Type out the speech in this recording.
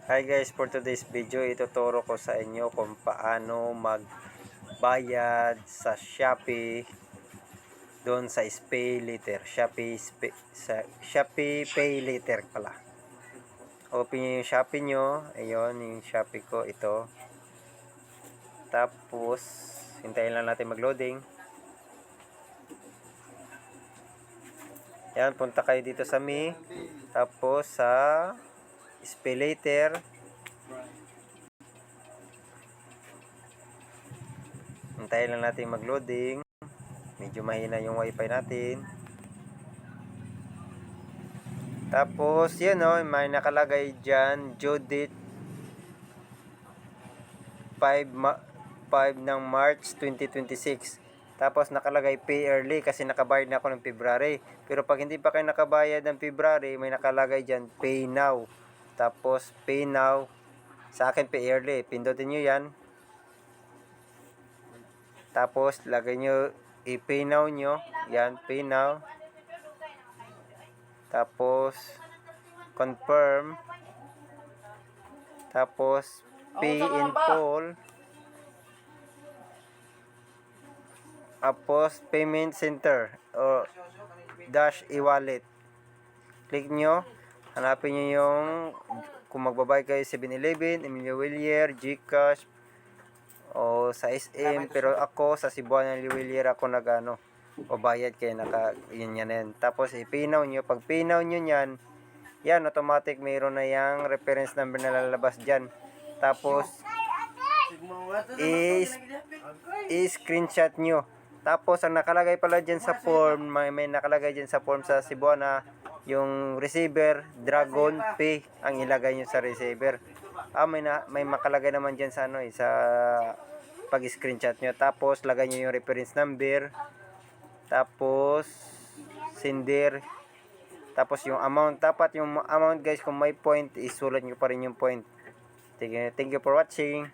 Hi guys, for today's video, ituturo ko sa inyo kung paano magbayad sa Shopee doon sa Pay Later. Shopee Pay Later pala. Open nyo yung Shopee nyo. Ayun, yung Shopee ko, ito. Tapos, hintayin lang natin mag-loading. Yan, punta kayo dito sa Me. Tapos, sa Pay Later. Hintayin lang natin mag-loading. Medyo mahina yung wifi natin. Tapos, yun o, may nakalagay dyan, due date 5 ng March 2026. Tapos, nakalagay pay early kasi nakabayad na ako ng February. Pero pag hindi pa kayo nakabayad ng February, may nakalagay dyan, pay now. Tapos, pay now. Sa akin, pay early. Pindutin nyo yan. Tapos, lagay nyo, i-pay now nyo. Yan, pay now. Tapos, confirm. Tapos, pay in full. Tapos, payment center o dash e-wallet. Click nyo. Hanapin nyo yung kung magbabayad kayo 7-Eleven, Emilio Villier, Gcash, o sa SM. Pero ako, sa Cebuana Villier ako nagano o bayad kayo yun yan. Tapos, i-paynow nyo. Pag paynow nyo yan, yan, automatic mayroon na yung reference number na lalabas dyan. Tapos, i-screenshot nyo. Tapos, ang nakalagay pala dyan sa form, may nakalagay dyan sa form sa Cebuana, yung receiver, Dragon Pay, ang ilagay nyo sa receiver. May makalagay naman dyan sa sa pag-screenshot nyo. Tapos, lagay nyo yung reference number. Tapos, sender. Tapos yung amount, dapat yung amount guys, kung may point, isulat nyo pa rin yung point. Thank you for watching.